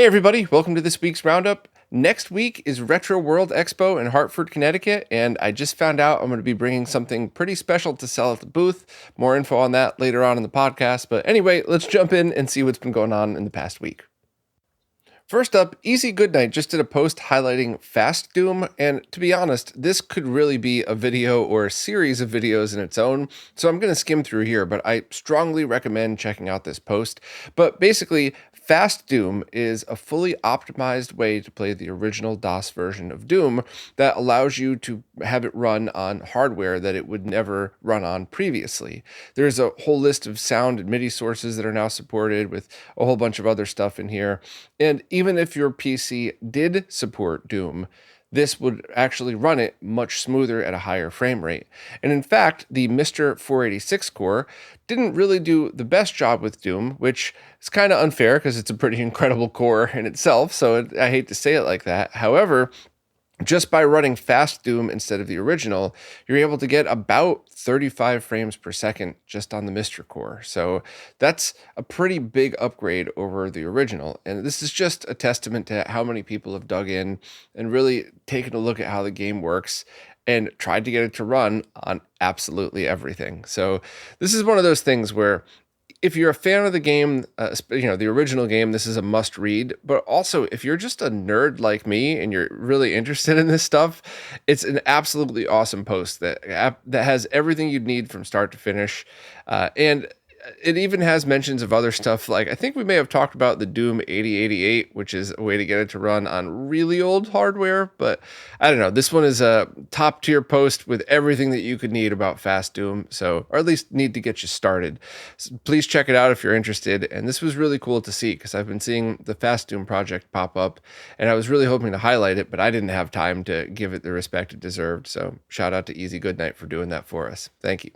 Hey everybody, welcome to this week's Roundup. Next week is Retro World Expo in Hartford, Connecticut, and I just found out I'm going to be bringing something pretty special to sell at the booth. More info on that later on in the podcast, but anyway, let's jump in and see what's been going on in the past week. First up, Easy Goodnight just did a post highlighting Fast Doom, and to be honest, this could really be a video or a series of videos in its own, so I'm going to skim through here, but I strongly recommend checking out this post. But basically, Fast Doom is a fully optimized way to play the original DOS version of Doom that allows you to have it run on hardware that it would never run on previously. There's a whole list of sound and MIDI sources that are now supported with a whole bunch of other stuff in here. And even if your PC did support Doom, this would actually run it much smoother at a higher frame rate. And in fact, the Mr. 486 core didn't really do the best job with Doom, which is kind of unfair because it's a pretty incredible core in itself, so I hate to say it like that. However, just by running Fast Doom instead of the original, you're able to get about 35 frames per second just on the Mr. core. So that's a pretty big upgrade over the original. And this is just a testament to how many people have dug in and really taken a look at how the game works and tried to get it to run on absolutely everything. So this is one of those things where if you're a fan of the game, the original game, this is a must read. But also, if you're just a nerd like me and you're really interested in this stuff, it's an absolutely awesome post that has everything you'd need from start to finish. And it even has mentions of other stuff. Like, I think we may have talked about the Doom 8088, which is a way to get it to run on really old hardware. But I don't know. This one is a top tier post with everything that you could need about Fast Doom. So, or at least need to get you started. So please check it out if you're interested. And this was really cool to see because I've been seeing the Fast Doom project pop up and I was really hoping to highlight it, but I didn't have time to give it the respect it deserved. So shout out to Easy Goodnight for doing that for us. Thank you.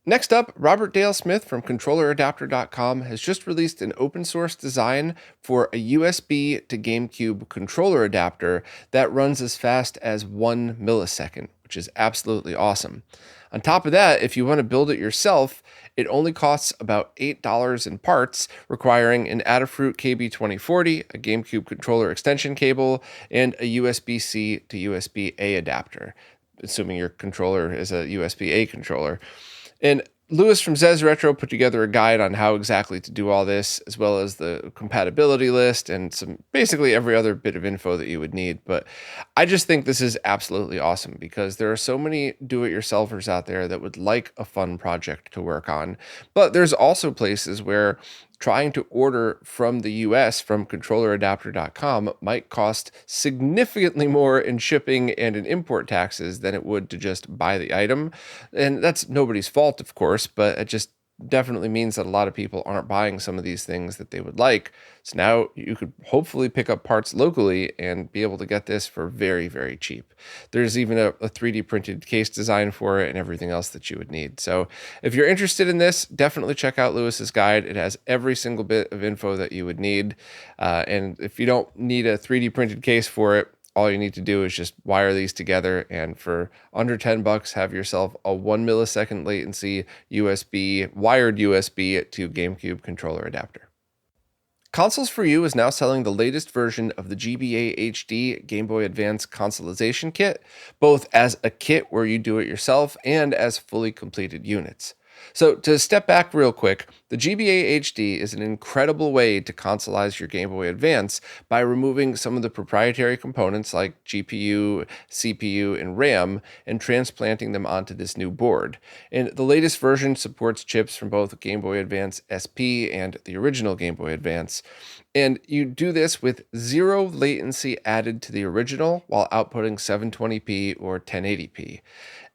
Next up, Robert Dale Smith from ControllerAdapter.com has just released an open source design for a USB to GameCube controller adapter that runs as fast as 1 millisecond, which is absolutely awesome. On top of that, if you want to build it yourself, it only costs about $8 in parts, requiring an Adafruit KB2040, a GameCube controller extension cable, and a USB-C to USB-A adapter, assuming your controller is a USB-A controller. And Lewis from Zez Retro put together a guide on how exactly to do all this, as well as the compatibility list and some basically every other bit of info that you would need. But I just think this is absolutely awesome because there are so many do-it-yourselfers out there that would like a fun project to work on. But there's also places where trying to order from the US from ControllerAdapter.com might cost significantly more in shipping and in import taxes than it would to just buy the item. And that's nobody's fault, of course, but it just definitely means that a lot of people aren't buying some of these things that they would like. So now you could hopefully pick up parts locally and be able to get this for very, very cheap. There's even a 3D printed case design for it and everything else that you would need. So if you're interested in this, definitely check out Lewis's guide. It has every single bit of info that you would need. And if you don't need a 3D printed case for it, all you need to do is just wire these together, and for under $10, have yourself a 1 millisecond latency wired USB to GameCube controller adapter. Consoles for You is now selling the latest version of the GBAHD Game Boy Advance consolization kit, both as a kit where you do it yourself and as fully completed units. So to step back real quick, the GBAHD is an incredible way to consolize your Game Boy Advance by removing some of the proprietary components like GPU, CPU, and RAM and transplanting them onto this new board. And the latest version supports chips from both Game Boy Advance SP and the original Game Boy Advance. And you do this with zero latency added to the original while outputting 720p or 1080p.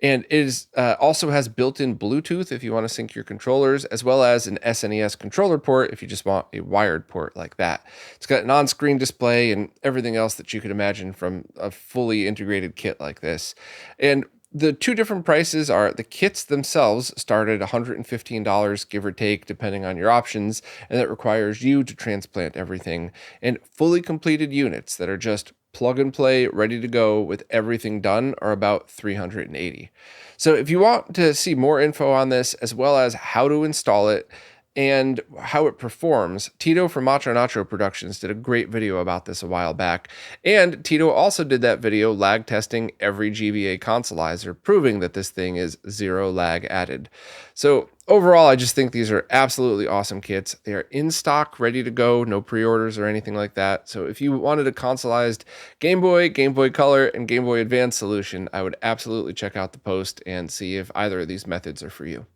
And it is, also has built-in Bluetooth if you want to sync your controllers, as well as an SNES controller port if you just want a wired port like that. It's got an on-screen display and everything else that you could imagine from a fully integrated kit like this. And the two different prices are the kits themselves start at $115, give or take, depending on your options, and that requires you to transplant everything, and fully completed units that are just plug and play, ready to go with everything done are about $380. So if you want to see more info on this, as well as how to install it, and how it performs. Tito from Macho Nacho Productions did a great video about this a while back, and Tito also did that video lag testing every GBA consolizer, proving that this thing is zero lag added. So overall, I just think these are absolutely awesome kits. They are in stock, ready to go, no pre-orders or anything like that. So if you wanted a consolized Game Boy, Game Boy Color, and Game Boy Advance solution, I would absolutely check out the post and see if either of these methods are for you.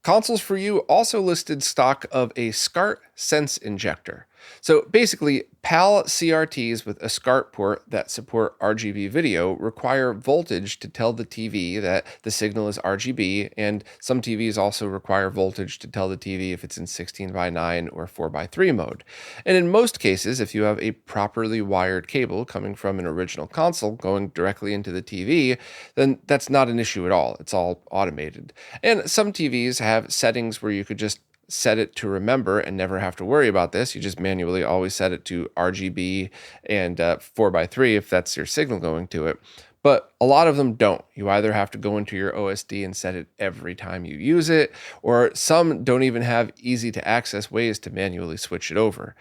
Consoles for You also listed stock of a SCART Sense Injector. So basically, PAL CRTs with a SCART port that support RGB video require voltage to tell the TV that the signal is RGB, and some TVs also require voltage to tell the TV if it's in 16:9 or 4:3 mode. And in most cases, if you have a properly wired cable coming from an original console going directly into the TV, then that's not an issue at all. It's all automated. And some TVs have settings where you could just set it to remember and never have to worry about this. You just manually always set it to RGB and 4:3 if that's your signal going to it. But a lot of them don't. You either have to go into your OSD and set it every time you use it, or some don't even have easy to access ways to manually switch it over.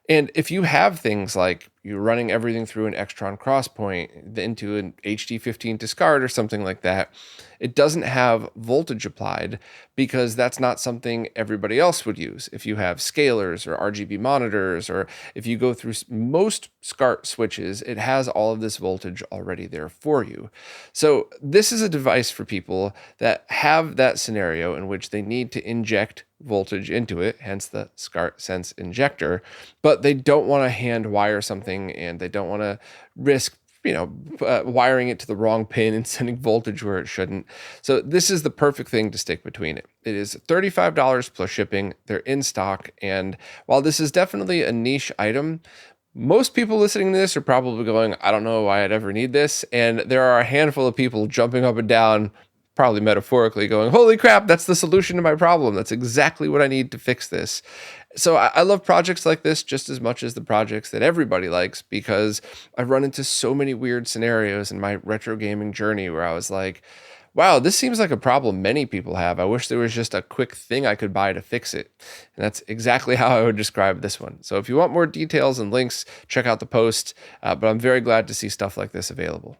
And if you have things like you're running everything through an Extron Crosspoint into an HD15 to SCART or something like that, it doesn't have voltage applied because that's not something everybody else would use. If you have scalers or RGB monitors, or if you go through most SCART switches, it has all of this voltage already there for you. So this is a device for people that have that scenario in which they need to inject voltage into it, hence the SCART Sense Injector, but they don't want to hand wire something and they don't want to risk wiring it to the wrong pin and sending voltage where it shouldn't. So this is the perfect thing to stick between it. It is $35 plus shipping. They're in stock. And while this is definitely a niche item, most people listening to this are probably going, I don't know why I'd ever need this. And there are a handful of people jumping up and down, probably metaphorically, going, holy crap, that's the solution to my problem. That's exactly what I need to fix this. So I love projects like this just as much as the projects that everybody likes, because I've run into so many weird scenarios in my retro gaming journey where I was like, wow, this seems like a problem many people have. I wish there was just a quick thing I could buy to fix it. And that's exactly how I would describe this one. So if you want more details and links, check out the post. But I'm very glad to see stuff like this available.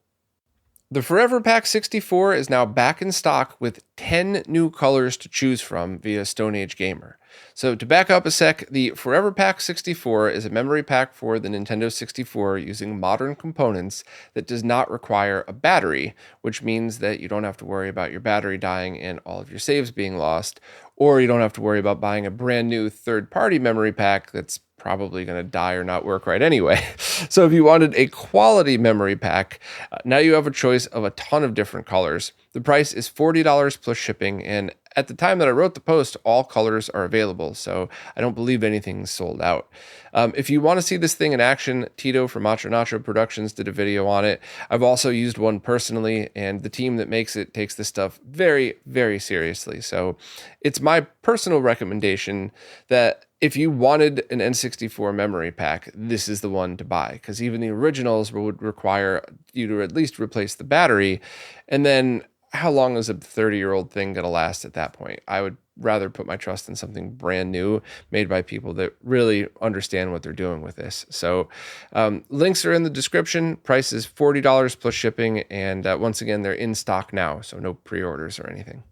The ForeverPak64 is now back in stock with 10 new colors to choose from via Stone Age Gamer. So to back up a sec, the ForeverPak64 is a memory pack for the Nintendo 64 using modern components that does not require a battery, which means that you don't have to worry about your battery dying and all of your saves being lost, or you don't have to worry about buying a brand new third-party memory pack that's probably going to die or not work right anyway. So if you wanted a quality memory pack, now you have a choice of a ton of different colors. The price is $40 plus shipping, and at the time that I wrote the post, all colors are available, so I don't believe anything's sold out. If you want to see this thing in action, Tito from Macho Nacho Productions did a video on it. I've also used one personally, and the team that makes it takes this stuff very, very seriously. So it's my personal recommendation that if you wanted an N64 memory pack, this is the one to buy, because even the originals would require you to at least replace the battery, and then how long is a 30-year-old thing going to last at that point? I would rather put my trust in something brand new made by people that really understand what they're doing with this. So links are in the description. Price is $40 plus shipping. And once again, they're in stock now, so no pre-orders or anything.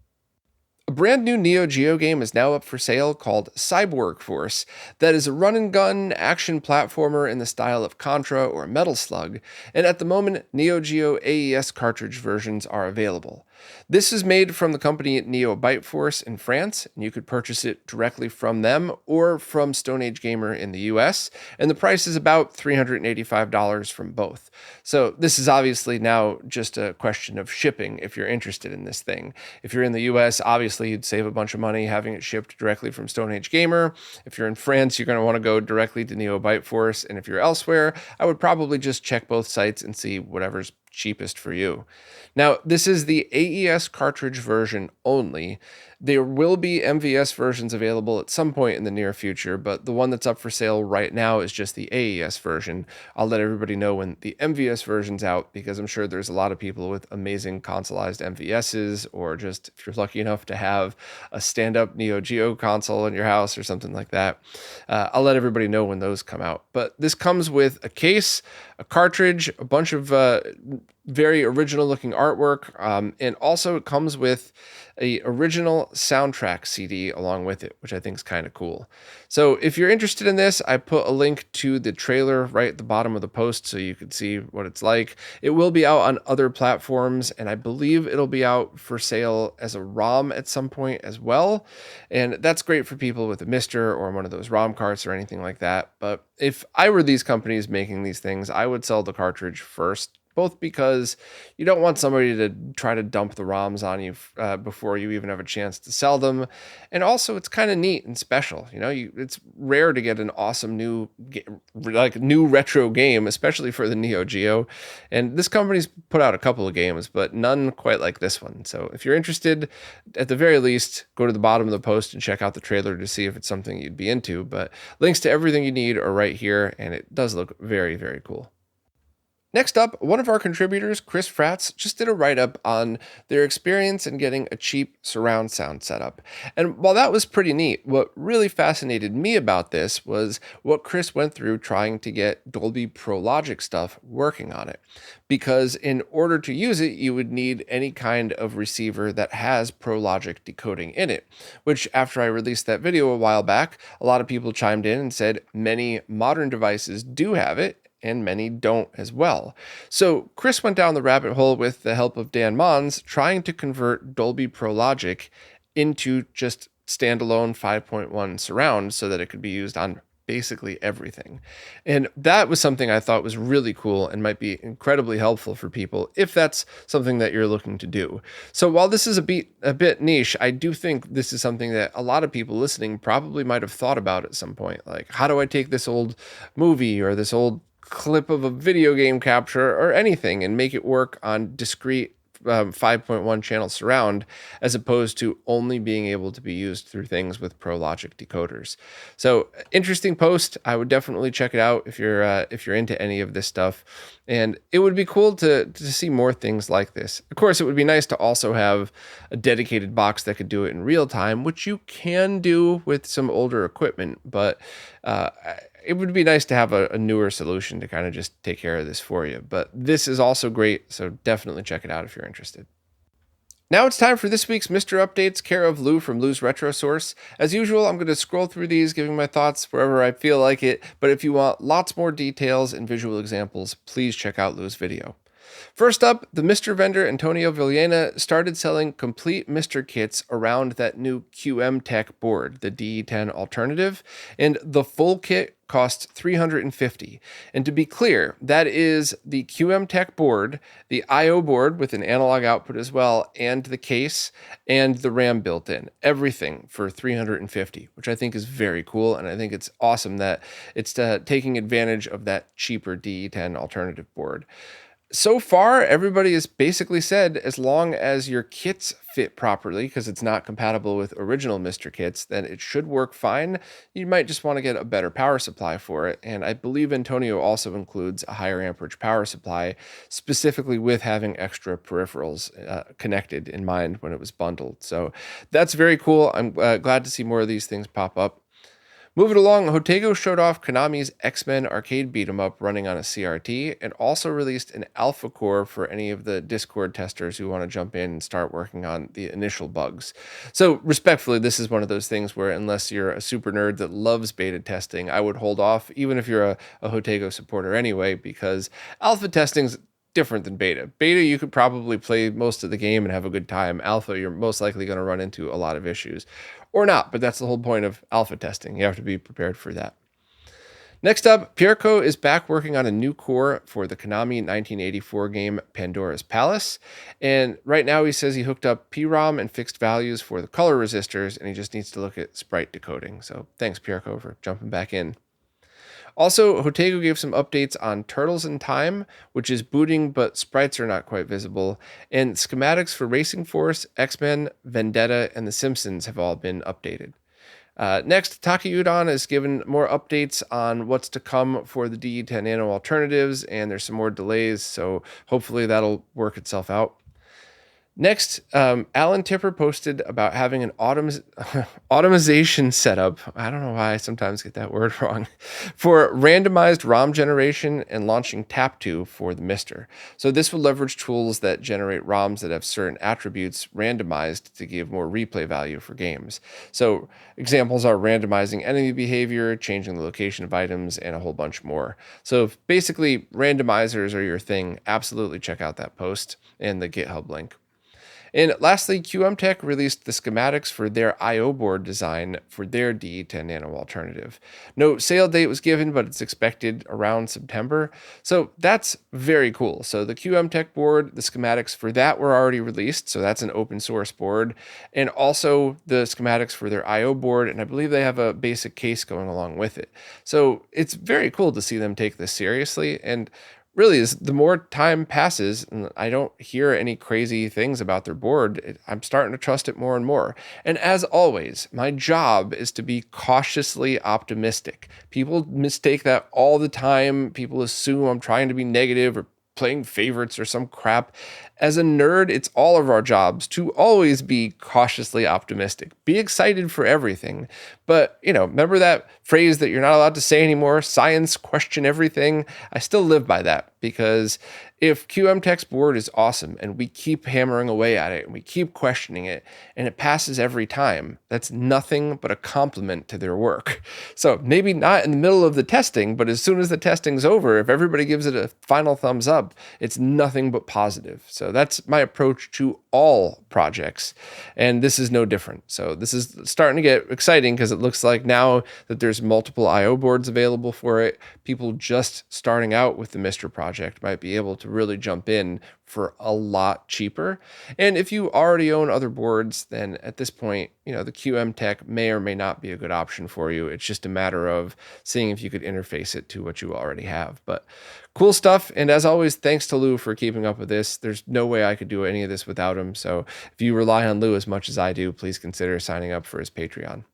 A brand new Neo Geo game is now up for sale called Cyborg Force that is a run-and-gun action platformer in the style of Contra or Metal Slug, and at the moment, Neo Geo AES cartridge versions are available. This is made from the company Neo Byte Force in France, and you could purchase it directly from them or from Stone Age Gamer in the US, and the price is about $385 from both. So this is obviously now just a question of shipping if you're interested in this thing. If you're in the US, obviously you'd save a bunch of money having it shipped directly from Stone Age Gamer. If you're in France, you're going to want to go directly to Neo Byte Force, and if you're elsewhere, I would probably just check both sites and see whatever's cheapest for you. Now, this is the AES cartridge version only. There will be MVS versions available at some point in the near future, but the one that's up for sale right now is just the AES version. I'll let everybody know when the MVS version's out, because I'm sure there's a lot of people with amazing consoleized MVSs, or just if you're lucky enough to have a stand-up Neo Geo console in your house or something like that. I'll let everybody know when those come out. But this comes with a case, a cartridge, a bunch of very original looking artwork, and also it comes with a original soundtrack CD along with it, which I think is kind of cool. So if you're interested in this, I put a link to the trailer right at the bottom of the post so you can see what it's like. It will be out on other platforms, and I believe it'll be out for sale as a ROM at some point as well. And that's great for people with a Mister or one of those ROM carts or anything like that. But if I were these companies making these things, I would sell the cartridge first, both because you don't want somebody to try to dump the ROMs on you before you even have a chance to sell them. And also, it's kind of neat and special. You know, it's rare to get an awesome new retro game, especially for the Neo Geo. And this company's put out a couple of games, but none quite like this one. So if you're interested, at the very least, go to the bottom of the post and check out the trailer to see if it's something you'd be into. But links to everything you need are right here, and it does look very, very cool. Next up, one of our contributors, Chris Fratz, just did a write-up on their experience in getting a cheap surround sound setup. And while that was pretty neat, what really fascinated me about this was what Chris went through trying to get Dolby ProLogic stuff working on it. Because in order to use it, you would need any kind of receiver that has ProLogic decoding in it, which after I released that video a while back, a lot of people chimed in and said many modern devices do have it, and many don't as well. So Chris went down the rabbit hole with the help of Dan Mons, trying to convert Dolby ProLogic into just standalone 5.1 surround so that it could be used on basically everything. And that was something I thought was really cool and might be incredibly helpful for people if that's something that you're looking to do. So while this is a bit niche, I do think this is something that a lot of people listening probably might have thought about at some point. Like, how do I take this old movie or this old clip of a video game capture or anything and make it work on discrete 5.1 channel surround, as opposed to only being able to be used through things with ProLogic decoders. So interesting post. I would definitely check it out if you're into any of this stuff. And it would be cool to see more things like this. Of course, it would be nice to also have a dedicated box that could do it in real time, which you can do with some older equipment, but it would be nice to have a newer solution to kind of just take care of this for you. But this is also great, so definitely check it out if you're interested. Now it's time for this week's Mr. Updates, care of Lou from Lou's Retro Source. As usual, I'm going to scroll through these, giving my thoughts wherever I feel like it, but if you want lots more details and visual examples, please check out Lou's video. First up, the Mr. vendor Antonio Villena started selling complete Mr. kits around that new QM Tech board, the DE10 alternative, and the full kit costs $350. And to be clear, that is the QM Tech board, the I/O board with an analog output as well, and the case and the RAM built in. Everything for $350, which I think is very cool, and I think it's awesome that it's taking advantage of that cheaper DE10 alternative board. So far, everybody has basically said as long as your kits fit properly, because it's not compatible with original Mr. kits, then it should work fine. You might just want to get a better power supply for it. And I believe Antonio also includes a higher amperage power supply, specifically with having extra peripherals connected in mind when it was bundled. So that's very cool. I'm glad to see more of these things pop up. Moving along, Hotego showed off Konami's X-Men arcade beat-em-up running on a CRT, and also released an alpha core for any of the Discord testers who want to jump in and start working on the initial bugs. So respectfully, this is one of those things where unless you're a super nerd that loves beta testing, I would hold off, even if you're a Hotego supporter anyway, because alpha testing's different than beta. Beta, you could probably play most of the game and have a good time. Alpha, you're most likely going to run into a lot of issues. Or not, but that's the whole point of alpha testing. You have to be prepared for that. Next up, Pierco is back working on a new core for the Konami 1984 game Pandora's Palace. And right now he says he hooked up PROM and fixed values for the color resistors, and he just needs to look at sprite decoding. So thanks, Pierco, for jumping back in. Also, Hotego gave some updates on Turtles in Time, which is booting, but sprites are not quite visible. And schematics for Racing Force, X-Men, Vendetta, and The Simpsons have all been updated. Next, Takayudan has given more updates on what's to come for the DE10 Nano alternatives, and there's some more delays, so hopefully that'll work itself out. Next, Alan Tipper posted about having an automation setup. I don't know why I sometimes get that word wrong, for randomized ROM generation and launching Tap2 for the Mister. So this will leverage tools that generate ROMs that have certain attributes randomized to give more replay value for games. So examples are randomizing enemy behavior, changing the location of items, and a whole bunch more. So if basically randomizers are your thing, absolutely check out that post and the GitHub link. And lastly, QM Tech released the schematics for their I/O board design for their DE10 Nano alternative. No sale date was given, but it's expected around September. So that's very cool. So the QM Tech board, the schematics for that were already released. So that's an open source board. And also the schematics for their I/O board. And I believe they have a basic case going along with it. So it's very cool to see them take this seriously. And really, is the more time passes and I don't hear any crazy things about their board, I'm starting to trust it more and more. And as always, my job is to be cautiously optimistic. People mistake that all the time. People assume I'm trying to be negative or playing favorites or some crap. As a nerd, it's all of our jobs to always be cautiously optimistic. Be excited for everything. But, remember that phrase that you're not allowed to say anymore, science, question everything? I still live by that, because if QM Tech's board is awesome and we keep hammering away at it and we keep questioning it and it passes every time, that's nothing but a compliment to their work. So maybe not in the middle of the testing, but as soon as the testing's over, if everybody gives it a final thumbs up, it's nothing but positive. So that's my approach to all projects, and this is no different. So this is starting to get exciting because it looks like now that there's multiple I/O boards available for it, people just starting out with the Mister project might be able to really jump in for a lot cheaper. And if you already own other boards, then at this point, the QM Tech may or may not be a good option for you. It's just a matter of seeing if you could interface it to what you already have. But cool stuff. And as always, thanks to Lou for keeping up with this. There's no way I could do any of this without him. So if you rely on Lou as much as I do, please consider signing up for his Patreon.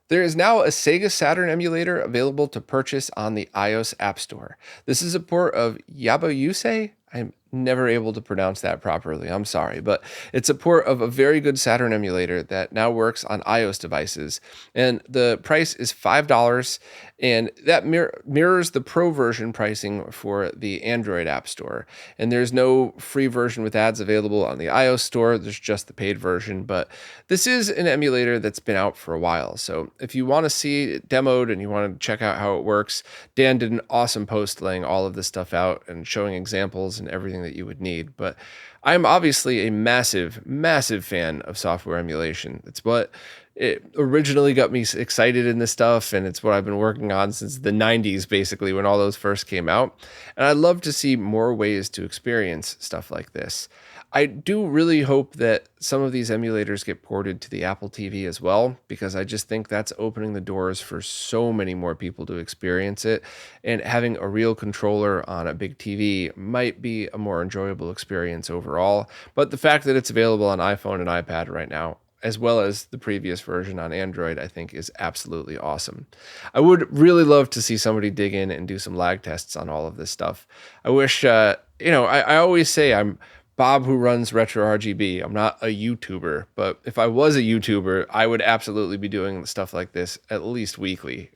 There is now a Sega Saturn emulator available to purchase on the iOS App Store. This is a port of Yabayuse. I'm never able to pronounce that properly. I'm sorry, but it's a port of a very good Saturn emulator that now works on iOS devices. And the price is $5, and that mirrors the Pro version pricing for the Android App Store. And there's no free version with ads available on the iOS store. There's just the paid version, but this is an emulator that's been out for a while. So if you want to see it demoed and you want to check out how it works, Dan did an awesome post laying all of this stuff out and showing examples and everything that you would need. But I'm obviously a massive, massive fan of software emulation. It's what it originally got me excited in this stuff, and it's what I've been working on since the 90s, basically, when all those first came out. And I'd love to see more ways to experience stuff like this. I do really hope that some of these emulators get ported to the Apple TV as well, because I just think that's opening the doors for so many more people to experience it. And having a real controller on a big TV might be a more enjoyable experience overall. But the fact that it's available on iPhone and iPad right now, as well as the previous version on Android, I think is absolutely awesome. I would really love to see somebody dig in and do some lag tests on all of this stuff. I wish, I always say I'm Bob who runs RetroRGB. I'm not a YouTuber, but if I was a YouTuber, I would absolutely be doing stuff like this at least weekly.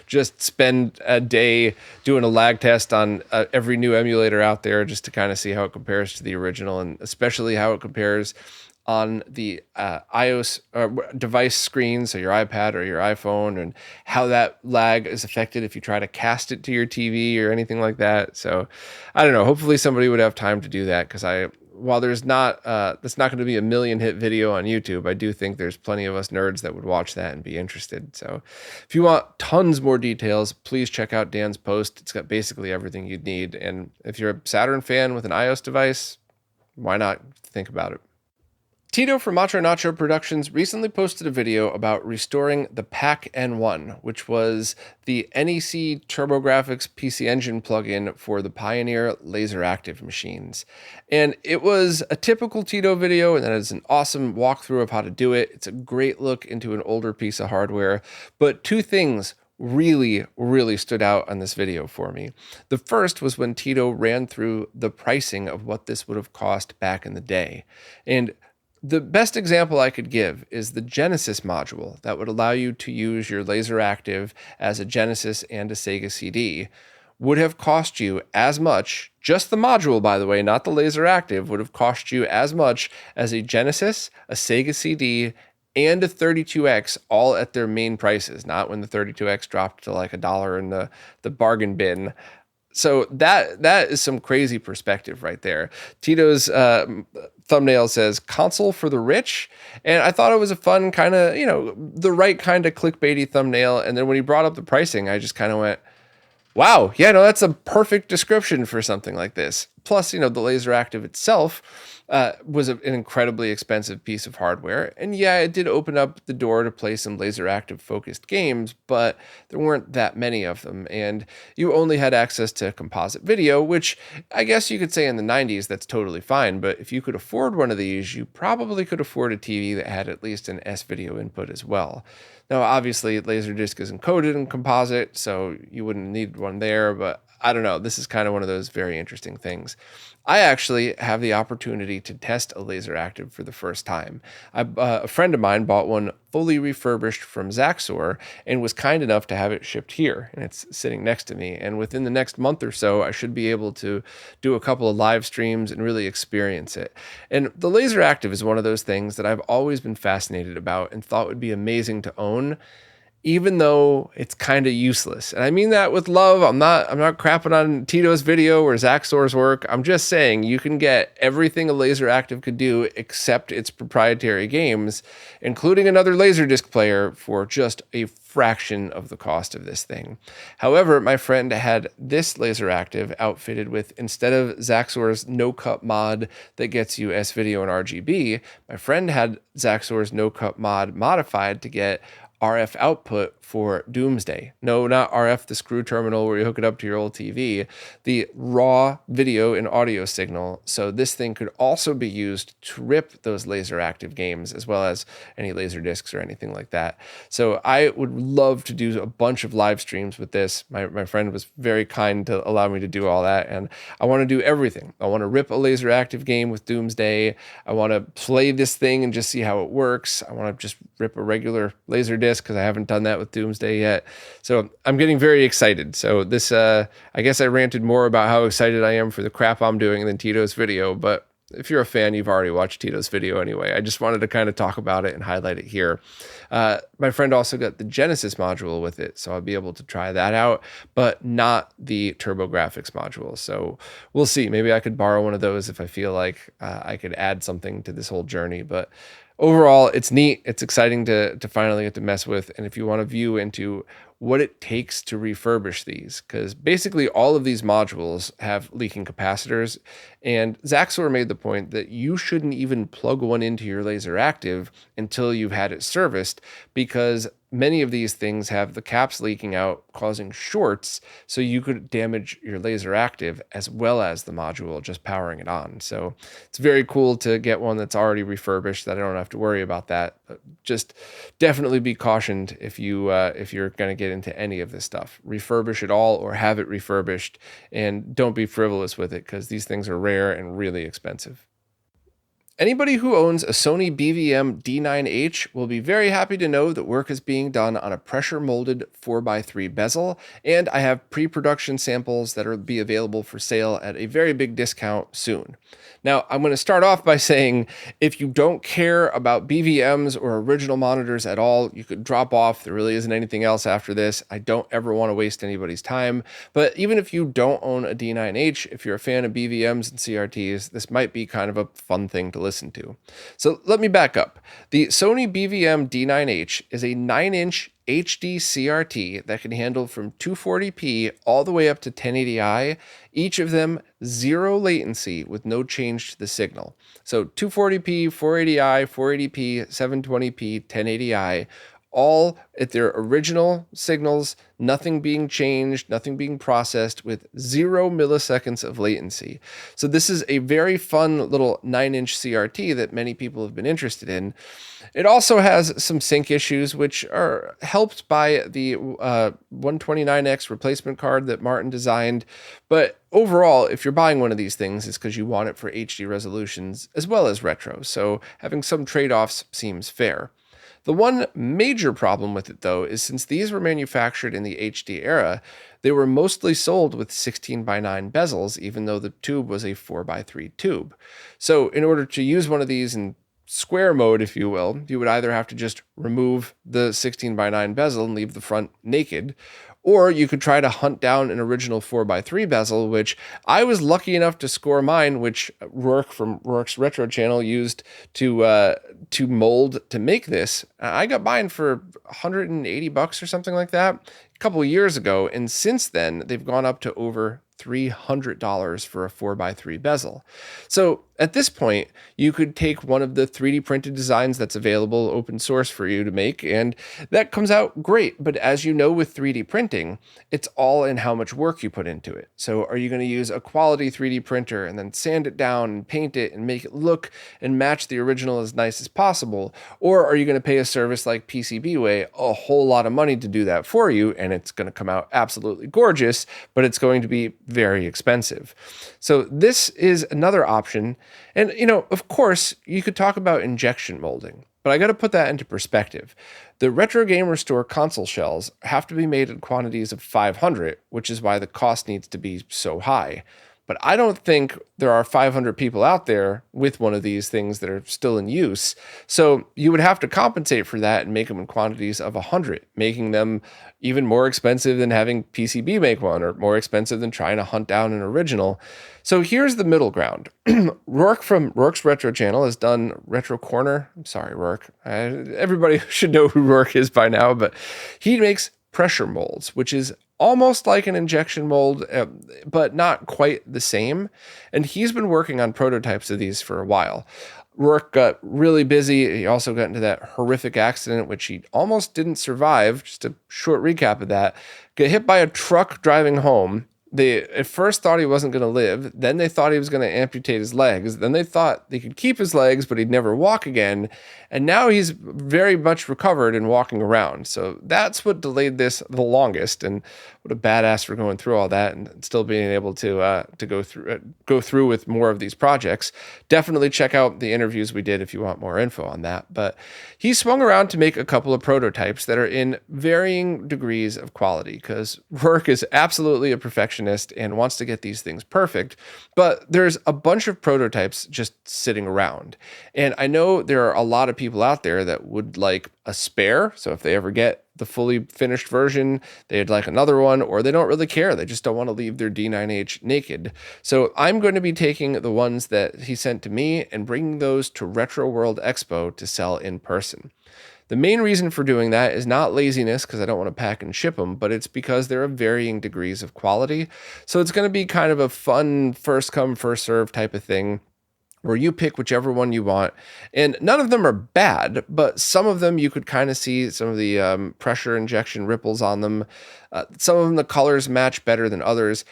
Just spend a day doing a lag test on every new emulator out there just to kind of see how it compares to the original, and especially how it compares on the iOS device screen, so your iPad or your iPhone, and how that lag is affected if you try to cast it to your TV or anything like that. So I don't know, hopefully somebody would have time to do that, because while there's not that's not going to be a million hit video on YouTube, I do think there's plenty of us nerds that would watch that and be interested. So if you want tons more details, please check out Dan's post. It's got basically everything you'd need. And if you're a Saturn fan with an iOS device, why not think about it? Tito from Macho Nacho Productions recently posted a video about restoring the PAK N1, which was the NEC TurboGrafx PC Engine plugin for the Pioneer LaserActive machines. And it was a typical Tito video, and that is an awesome walkthrough of how to do it. It's a great look into an older piece of hardware, but two things really stood out on this video for me. The first was when Tito ran through the pricing of what this would have cost back in the day. And the best example I could give is the Genesis module that would allow you to use your LaserActive as a Genesis and a Sega CD would have cost you as much, just the module, by the way, not the LaserActive, would have cost you as much as a Genesis, a Sega CD, and a 32X, all at their main prices, not when the 32X dropped to like $1 in the bargain bin. So that is some crazy perspective right there. Tito's thumbnail says console for the rich. And I thought it was a fun kind of, the right kind of clickbaity thumbnail. And then when he brought up the pricing, I just kind of went, wow, yeah, no, that's a perfect description for something like this. Plus, the LaserActive itself was an incredibly expensive piece of hardware. And yeah, it did open up the door to play some LaserActive focused games, but there weren't that many of them. And you only had access to composite video, which I guess you could say in the 90s, that's totally fine. But if you could afford one of these, you probably could afford a TV that had at least an S-video input as well. Now, obviously, Laserdisc is encoded in composite, so you wouldn't need one there, but I don't know. This is kind of one of those very interesting things. I actually have the opportunity to test a LaserActive for the first time. A friend of mine bought one fully refurbished from Zaxor and was kind enough to have it shipped here, and it's sitting next to me. And within the next month or so, I should be able to do a couple of live streams and really experience it. And the LaserActive is one of those things that I've always been fascinated about and thought would be amazing to own, even though it's kind of useless. And I mean that with love. I'm not crapping on Tito's video or Zaxor's work. I'm just saying you can get everything a LaserActive could do except its proprietary games, including another Laserdisc player, for just a fraction of the cost of this thing. However, my friend had this LaserActive outfitted with, instead of Zaxor's no-cut mod that gets you S-video and RGB, my friend had Zaxor's no-cut mod modified to get RF output for Doomsday. No, not RF, the screw terminal where you hook it up to your old TV, the raw video and audio signal. So this thing could also be used to rip those LaserActive games, as well as any laser discs or anything like that. So I would love to do a bunch of live streams with this. My friend was very kind to allow me to do all that, and I want to do everything. I want to rip a LaserActive game with Doomsday. I want to play this thing and just see how it works. I want to just rip a regular laser disc because I haven't done that with Doomsday yet. So I'm getting very excited. So this, I guess I ranted more about how excited I am for the crap I'm doing than Tito's video, but if you're a fan, you've already watched Tito's video anyway. I just wanted to kind of talk about it and highlight it here. My friend also got the Genesis module with it, so I'll be able to try that out, but not the TurboGrafx module. So we'll see. Maybe I could borrow one of those if I feel like I could add something to this whole journey. But overall, it's neat. It's exciting to finally get to mess with. And if you want to view into what it takes to refurbish these, because basically all of these modules have leaking capacitors, and Zaxor made the point that you shouldn't even plug one into your LaserActive until you've had it serviced, because many of these things have the caps leaking out, causing shorts, so you could damage your LaserActive as well as the module just powering it on. So it's very cool to get one that's already refurbished, that I don't have to worry about that. But just definitely be cautioned if you're going to get into any of this stuff. Refurbish it all or have it refurbished, and don't be frivolous with it, because these things are rare and really expensive. Anybody who owns a Sony BVM D9H will be very happy to know that work is being done on a pressure molded 4x3 bezel, and I have pre-production samples that will be available for sale at a very big discount soon. Now, I'm going to start off by saying, if you don't care about BVMs or original monitors at all, you could drop off. There really isn't anything else after this. I don't ever want to waste anybody's time. But even if you don't own a D9H, if you're a fan of BVMs and CRTs, this might be kind of a fun thing to listen to. So let me back up. The Sony BVM D9H is a 9-inch HD CRT that can handle from 240p all the way up to 1080i, each of them zero latency with no change to the signal. So 240p, 480i, 480p, 720p, 1080i, all at their original signals, nothing being changed, nothing being processed, with 0 milliseconds of latency. So this is a very fun little 9-inch CRT that many people have been interested in. It also has some sync issues, which are helped by the 129X replacement card that Martin designed. But overall, if you're buying one of these things, it's because you want it for HD resolutions as well as retro. So having some trade-offs seems fair. The one major problem with it, though, is since these were manufactured in the HD era, they were mostly sold with 16:9 bezels, even though the tube was a 4:3 tube. So in order to use one of these in square mode, if you will, you would either have to just remove the 16:9 bezel and leave the front naked, or you could try to hunt down an original 4:3 bezel, which I was lucky enough to score mine, which Rourke from Rourke's Retro channel used to mold to make this. I got mine for $180 or something like that a couple of years ago, and since then they've gone up to over $300 for a 4:3 bezel. So at this point, you could take one of the 3D printed designs that's available open source for you to make, and that comes out great. But as you know, with 3D printing, it's all in how much work you put into it. So are you going to use a quality 3D printer and then sand it down and paint it and make it look and match the original as nice as possible? Or are you going to pay a service like PCBWay a whole lot of money to do that for you, and it's going to come out absolutely gorgeous, but it's going to be very expensive? So this is another option. And, of course, you could talk about injection molding, but I got to put that into perspective. The Retro Gamer Store console shells have to be made in quantities of 500, which is why the cost needs to be so high. But I don't think there are 500 people out there with one of these things that are still in use. So you would have to compensate for that and make them in quantities of 100, making them even more expensive than having PCB make one, or more expensive than trying to hunt down an original. So here's the middle ground. Rourke from Rourke's Retro channel has done Retro Corner. I'm sorry, Rourke. Everybody should know who Rourke is by now, but he makes pressure molds, which is almost like an injection mold, but not quite the same. And he's been working on prototypes of these for a while. Rourke got really busy. He also got into that horrific accident, which he almost didn't survive. Just a short recap of that. Got hit by a truck driving home. They at first thought he wasn't going to live. Then they thought he was going to amputate his legs. Then they thought they could keep his legs, but he'd never walk again. And now he's very much recovered and walking around. So that's what delayed this the longest. And what a badass for going through all that and still being able to go through with more of these projects. Definitely check out the interviews we did if you want more info on that. But he swung around to make a couple of prototypes that are in varying degrees of quality, because Rourke is absolutely a perfectionist and wants to get these things perfect, but there's a bunch of prototypes just sitting around. And I know there are a lot of people out there that would like a spare. So if they ever get the fully finished version, they'd like another one, or they don't really care. They just don't want to leave their D9H naked. So I'm going to be taking the ones that he sent to me and bringing those to Retro World Expo to sell in person. The main reason for doing that is not laziness, because I don't want to pack and ship them, but it's because they're of varying degrees of quality. So it's going to be kind of a fun first come, first serve type of thing, where you pick whichever one you want. And none of them are bad, but some of them you could kind of see some of the pressure injection ripples on them. Some of them, the colors match better than others.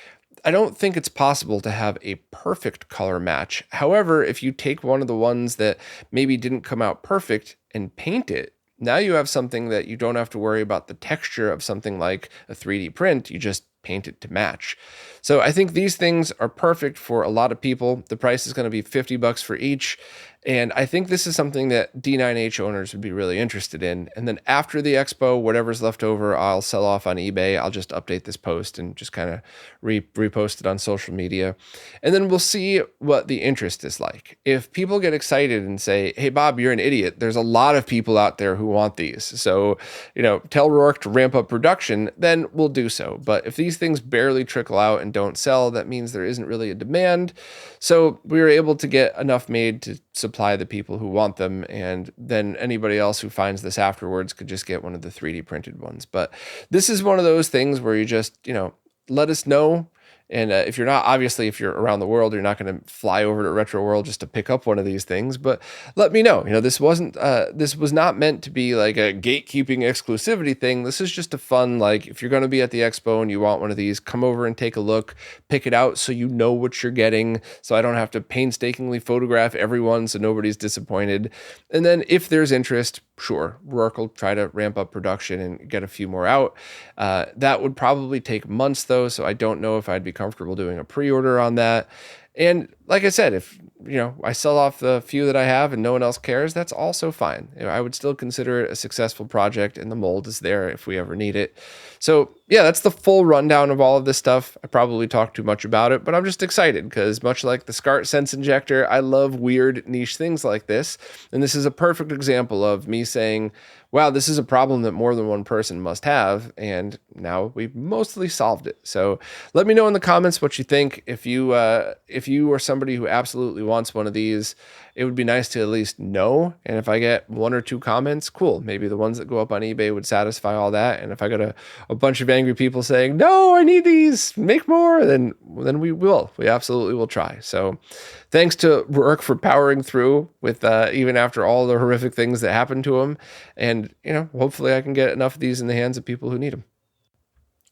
I don't think it's possible to have a perfect color match. However, if you take one of the ones that maybe didn't come out perfect and paint it, now you have something that you don't have to worry about the texture of something like a 3D print. You just paint it to match. So I think these things are perfect for a lot of people. The price is going to be $50 for each. And I think this is something that D9H owners would be really interested in. And then after the expo, whatever's left over, I'll sell off on eBay. I'll just update this post and just kind of repost it on social media. And then we'll see what the interest is like. If people get excited and say, hey, Bob, you're an idiot, there's a lot of people out there who want these. So, tell Rourke to ramp up production, then we'll do so. But if these these things barely trickle out and don't sell, that means there isn't really a demand. So we were able to get enough made to supply the people who want them, and then anybody else who finds this afterwards could just get one of the 3D printed ones. But this is one of those things where you just, let us know. And if you're around the world, you're not going to fly over to Retro World just to pick up one of these things. But let me know. This was not meant to be like a gatekeeping exclusivity thing. This is just a fun, like, if you're going to be at the expo and you want one of these, come over and take a look, pick it out so you know what you're getting. So I don't have to painstakingly photograph everyone so nobody's disappointed. And then if there's interest, sure, Rourke will try to ramp up production and get a few more out. That would probably take months though, so I don't know if I'd be comfortable doing a pre-order on that. And like I said, if I sell off the few that I have and no one else cares, that's also fine. I would still consider it a successful project, and the mold is there if we ever need it. So yeah, that's the full rundown of all of this stuff. I probably talked too much about it, but I'm just excited because much like the SCART Sense Injector, I love weird niche things like this. And this is a perfect example of me saying, wow, this is a problem that more than one person must have, and now we've mostly solved it. So let me know in the comments what you think. If you are somebody who absolutely wants one of these, it would be nice to at least know. And if I get 1 or 2 comments, cool. Maybe the ones that go up on eBay would satisfy all that. And if I got a bunch of angry people saying, no, I need these, make more, then we will. We absolutely will try. So thanks to Rourke for powering through with even after all the horrific things that happened to him. And, hopefully I can get enough of these in the hands of people who need them.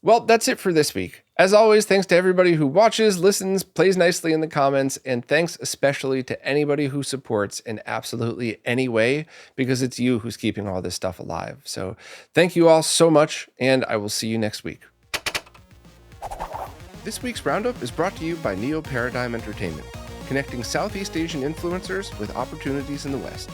Well, that's it for this week. As always, thanks to everybody who watches, listens, plays nicely in the comments, and thanks especially to anybody who supports in absolutely any way, because it's you who's keeping all this stuff alive. So thank you all so much, and I will see you next week. This week's Roundup is brought to you by Neo Paradigm Entertainment, connecting Southeast Asian influencers with opportunities in the West.